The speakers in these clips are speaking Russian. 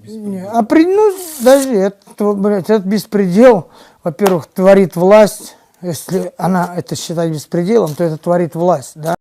Ну, даже это, блядь, это беспредел. Во-первых, творит власть. Если она это считает беспределом, то это творит власть, да?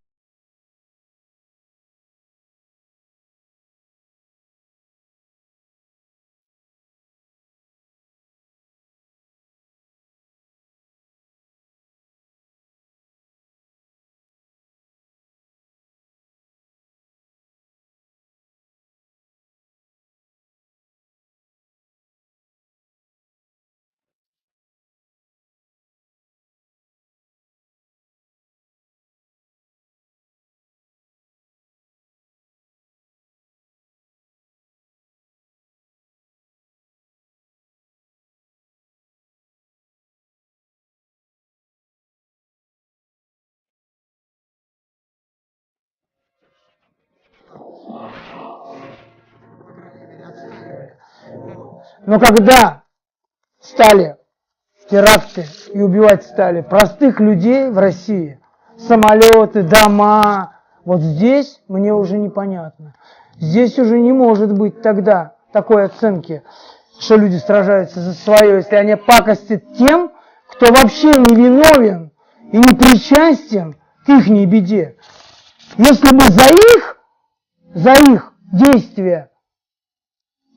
Но когда стали теракты и убивать стали простых людей в России, самолеты, дома, вот здесь мне уже непонятно. Здесь уже не может быть тогда такой оценки, что люди сражаются за свое, если они пакостят тем, кто вообще не виновен и не причастен к ихней беде. Если бы за их действия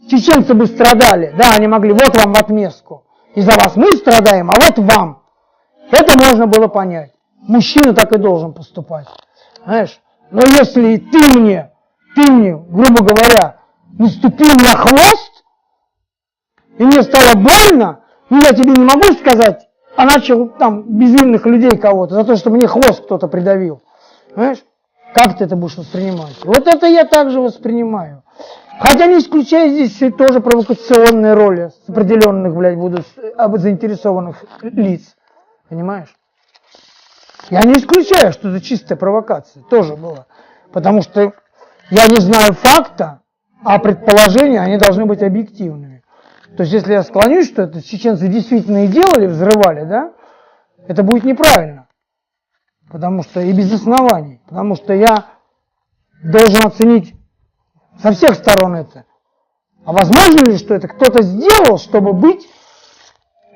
чеченцы бы страдали, да, они могли, вот вам в отместку. И за вас мы страдаем, а вот вам. Это можно было понять. Мужчина так и должен поступать. Знаешь? Но если ты мне, грубо говоря, наступил на хвост, и мне стало больно, ну я тебе не могу сказать, а начал там безвинных людей кого-то, за то, что мне хвост кто-то придавил. Понимаешь? Как ты это будешь воспринимать? Вот это я также воспринимаю. Хотя не исключаю здесь тоже провокационные роли с определенных, блядь, будут заинтересованных лиц. Понимаешь? Я не исключаю, что это чистая провокация. Тоже было. Потому что я не знаю факта, а предположения, они должны быть объективными. То есть, если я склонюсь, что это чеченцы действительно и делали, взрывали, да, это будет неправильно. Потому что и без оснований. Потому что я должен оценить со всех сторон это. А возможно ли, что это кто-то сделал, чтобы быть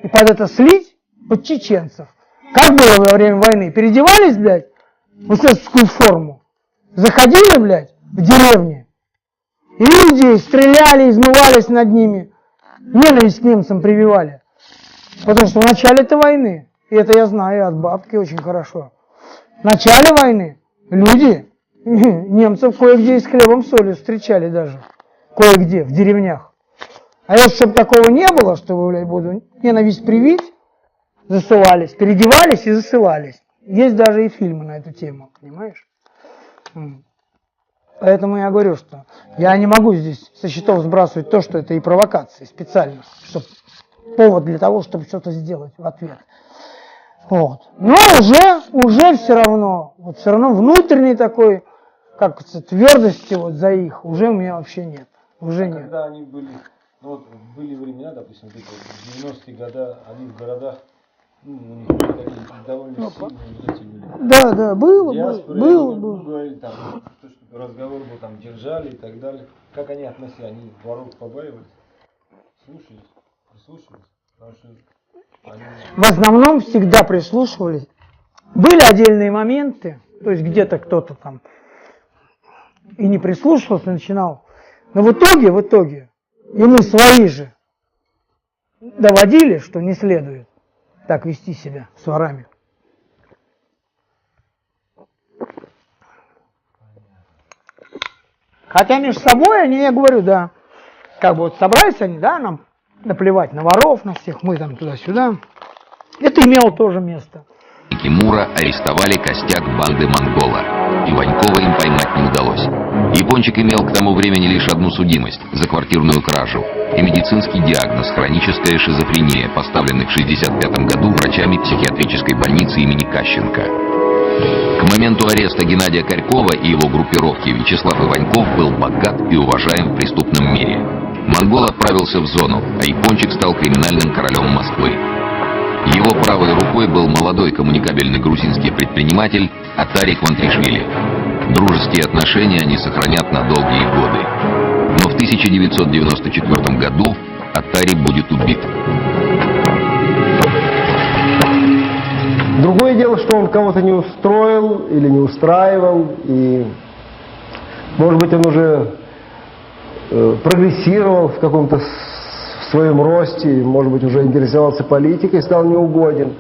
и под это слить под чеченцев? Как было во время войны? Переодевались, блядь, в эсэсовскую форму, заходили, блядь, в деревни, и людей стреляли, измывались над ними, ненависть к немцам прививали. Потому что в начале этой войны, и это я знаю от бабки очень хорошо, в начале войны люди немцев кое-где и с хлебом солью встречали даже. Кое-где, в деревнях. А если чтобы такого не было, чтобы, блядь, буду ненависть привить, засылались, переодевались и засылались. Есть даже и фильмы на эту тему, понимаешь? Поэтому я говорю, что я не могу здесь со счетов сбрасывать то, что это и провокации специально, чтобы повод для того, чтобы что-то сделать в ответ. Вот. Но уже все равно внутренний такой, как твердости вот за их, уже у меня вообще нет. Уже нет. Когда они были, ну вот были времена, допустим, в 90-е годы, они в городах, ну, у них такие довольно сильные дети были. Да, было. Говорили, там, то, что разговор был, там, держали и так далее. Как они относились? Они воров побаивались? Слушались? Прислушивались? Потому что они... В основном всегда прислушивались. Были отдельные моменты, то есть где-то кто-то там и не прислушивался, начинал. Но в итоге, ему свои же доводили, что не следует так вести себя с ворами. Хотя между собой они, я говорю, да, как бы вот собрались они, да, нам наплевать на воров, на всех, мы там туда-сюда. Это имело тоже место. Тимура арестовали костяк банды Монгола, и Ванькова им поймать не удалось. Япончик имел к тому времени лишь одну судимость за квартирную кражу и медицинский диагноз хроническая шизофрения, поставленный в 1965 году врачами психиатрической больницы имени Кащенко. К моменту ареста Геннадия Корькова и его группировки Вячеслав Иваньков был богат и уважаем в преступном мире. Монгол отправился в зону, а Япончик стал криминальным королем Москвы. Его правой рукой был молодой коммуникабельный грузинский предприниматель Атарик Вантришвили. Дружеские отношения они сохранят на долгие годы. Но в 1994 году Атари будет убит. Другое дело, что он кого-то не устроил или не устраивал, и, может быть, он уже прогрессировал в каком-то своем росте, может быть, уже интересовался политикой, стал неугоден,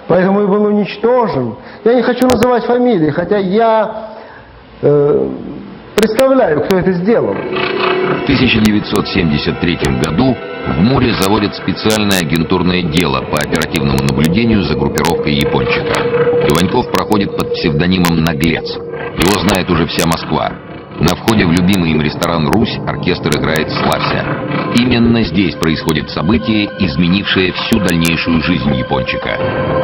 поэтому и был уничтожен. Я не хочу называть фамилии, хотя я представляю, кто это сделал. В 1973 году в Муре заводят специальное агентурное дело по оперативному наблюдению за группировкой Япончика. Иваньков проходит под псевдонимом «Наглец». Его знает уже вся Москва. На входе в любимый им ресторан «Русь» оркестр играет «Славься». Именно здесь происходит событие, изменившее всю дальнейшую жизнь Япончика.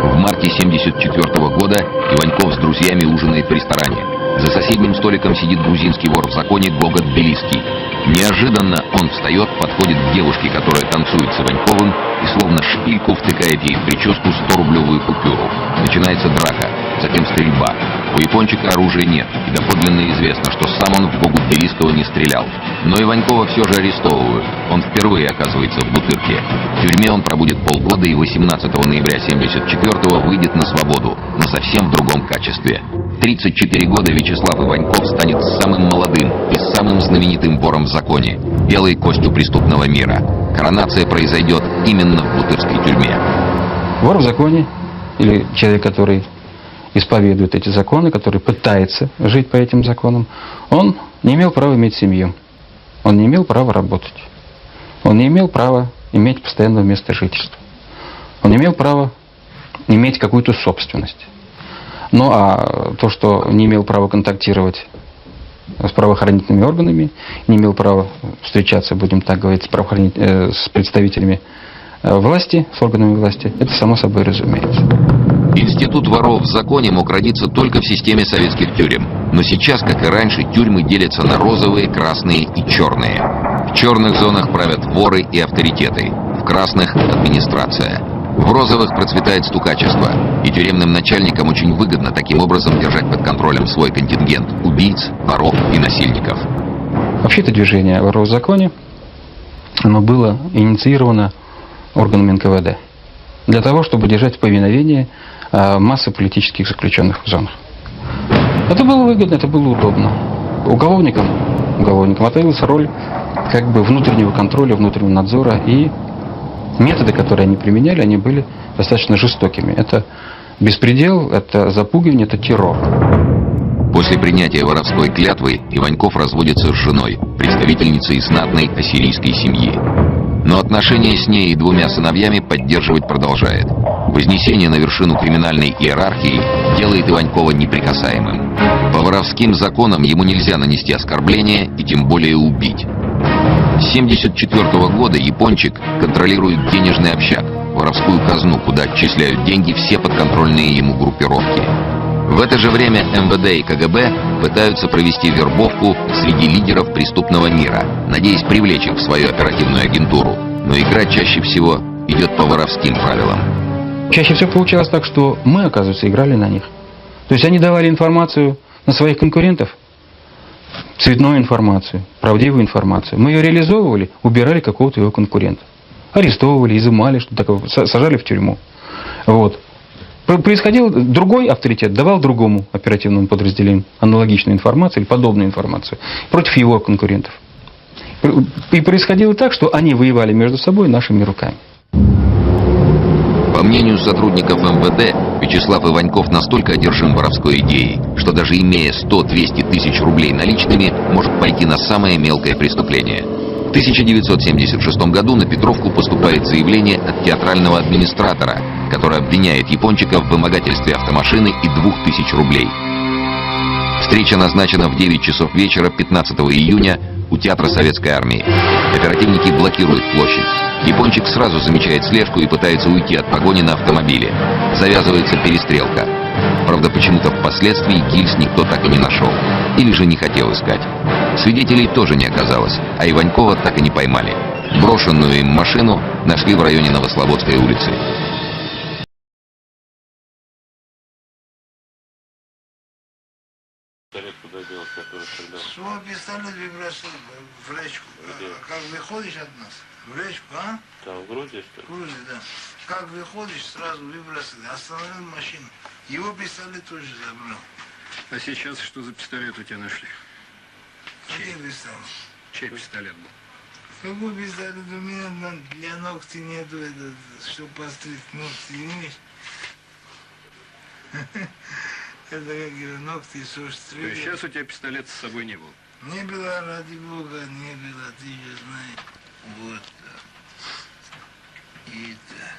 В марте 1974 года Иваньков с друзьями ужинает в ресторане. За соседним столиком сидит грузинский вор в законе Гогот Белиский. Неожиданно он встает, подходит к девушке, которая танцует с Иваньковым, и словно шпильку втыкает ей в прическу 100-рублевую купюру. Начинается драка, затем стрельба. У Япончика оружия нет, и доподлинно известно, что сам он в Гогут Белиского не стрелял. Но Иванькова все же арестовывают. Он впервые оказывается в Бутырке. В тюрьме он пробудет полгода и 18 ноября 1974 выйдет на свободу, но совсем в другом качестве. В 34 года Вячеслав Иваньков станет самым молодым и самым знаменитым вором в законе, белой костью преступного мира. Коронация произойдет именно в Бутырской тюрьме. Вор в законе, или человек, который исповедует эти законы, который пытается жить по этим законам, он не имел права иметь семью, он не имел права работать, он не имел права иметь постоянное место жительства, он не имел права иметь какую-то собственность. Ну а то, что не имел права контактировать с правоохранительными органами, не имел права встречаться, будем так говорить, с представителями власти, с органами власти, это само собой разумеется. Институт воров в законе мог родиться только в системе советских тюрем. Но сейчас, как и раньше, тюрьмы делятся на розовые, красные и черные. В черных зонах правят воры и авторитеты, в красных – администрация. В розовых процветает стукачество, и тюремным начальникам очень выгодно таким образом держать под контролем свой контингент убийц, воров и насильников. Вообще-то движение воров в законе, оно было инициировано органами НКВД для того, чтобы держать в повиновении массы политических заключенных в зонах. Это было выгодно, это было удобно. Уголовникам отводилась роль как бы внутреннего контроля, внутреннего надзора, и методы, которые они применяли, они были достаточно жестокими. Это беспредел, это запугивание, это террор. После принятия воровской клятвы Иваньков разводится с женой, представительницей знатной ассирийской семьи. Но отношения с ней и двумя сыновьями поддерживать продолжает. Вознесение на вершину криминальной иерархии делает Иванькова неприкасаемым. По воровским законам ему нельзя нанести оскорбление и тем более убить. С 1974 года Япончик контролирует денежный общак, воровскую казну, куда отчисляют деньги все подконтрольные ему группировки. В это же время МВД и КГБ пытаются провести вербовку среди лидеров преступного мира, надеясь привлечь их в свою оперативную агентуру. Но игра чаще всего идет по воровским правилам. Чаще всего получалось так, что мы, оказывается, играли на них. То есть они давали информацию на своих конкурентов, цветную информацию, правдивую информацию. Мы ее реализовывали, убирали какого-то его конкурента. Арестовывали, изымали, что такое, сажали в тюрьму. Вот. Происходил, другой авторитет давал другому оперативному подразделению аналогичную информацию или подобную информацию против его конкурентов. И происходило так, что они воевали между собой нашими руками. По мнению сотрудников МВД, Вячеслав Иваньков настолько одержим воровской идеей, что даже имея 100-200 тысяч рублей наличными, может пойти на самое мелкое преступление. В 1976 году на Петровку поступает заявление от театрального администратора, который обвиняет Япончика в вымогательстве автомашины и 2000 рублей. Встреча назначена в 9 часов вечера 15 июня у Театра Советской Армии. Оперативники блокируют площадь. Япончик сразу замечает слежку и пытается уйти от погони на автомобиле. Завязывается перестрелка. Правда, почему-то впоследствии гильз никто так и не нашел. Или же не хотел искать. Свидетелей тоже не оказалось, а Иванькова так и не поймали. Брошенную им машину нашли в районе Новослободской улицы. Куда делся, который стрелял? Свой пистолет выбросил в речку. Как выходишь от нас? В речку, а? Да, в Грузии, что ли? В Грузии, да. Как выходишь, сразу выбросил. Остановил машину. Его пистолет тоже забрал. А сейчас что за пистолет у тебя нашли? Какой пистолет? Чей пистолет был? Какой пистолет? У меня для ногти нету, чтобы постричь ногти, видишь? Это как ногти То есть состригли. сейчас у тебя пистолет с собой не был? Не было, ради бога, не было, ты же знаешь. Вот так. И так.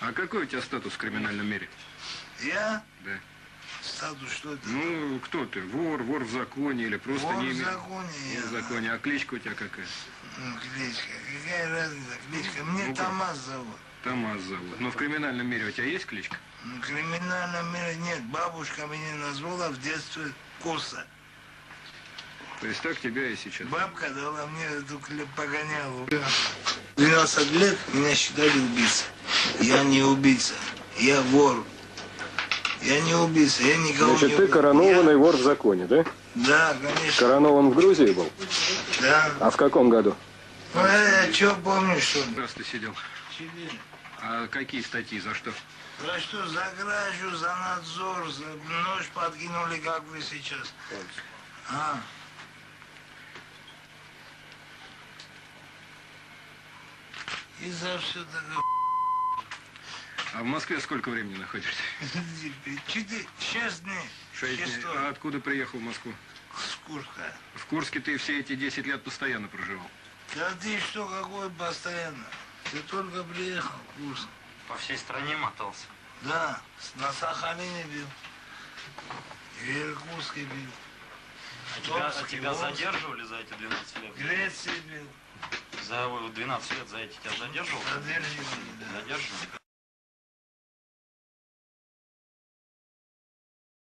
А какой у тебя статус в криминальном мире? Я? Да. Статус что это? Ну, кто ты? Вор в законе или просто Вор не в имеешь? законе Вор в я. законе. А кличка у тебя какая? Ну, кличка. Какая разница? Кличка. Мне Ну, Томас зовут. Томас зовут. Но в криминальном мире у тебя есть кличка? Ну, в криминальном мире нет. Бабушка меня назвала в детстве Коса. То есть так тебя и сейчас. Бабка дала мне эту погонялу. 12 лет меня считали убийцей. Я не убийца. Я вор. Я не убийца. Я никого не убил. коронованный вор в законе, да? Да, конечно. Коронован в Грузии был? Да. А в каком году? Ну, я что помню, что ли? Раз ты сидел. 4. А какие статьи, за что? За что? За кражу, за надзор, за нож подкинули, как вы сейчас. А. И за все такое. А в Москве сколько времени находишься? 6 дней. 6 дней. Шестой. А откуда приехал в Москву? С Курска. В Курске ты все эти 10 лет постоянно проживал. Да ты что, какой постоянно? Ты только приехал в Курск. По всей стране мотался. Да, на Сахалине бил. В Иркутске бил. А тебя задерживали за эти 12 лет? В Греции бил. За 12 лет за эти тебя задерживал? Задерживали, да. Задерживали?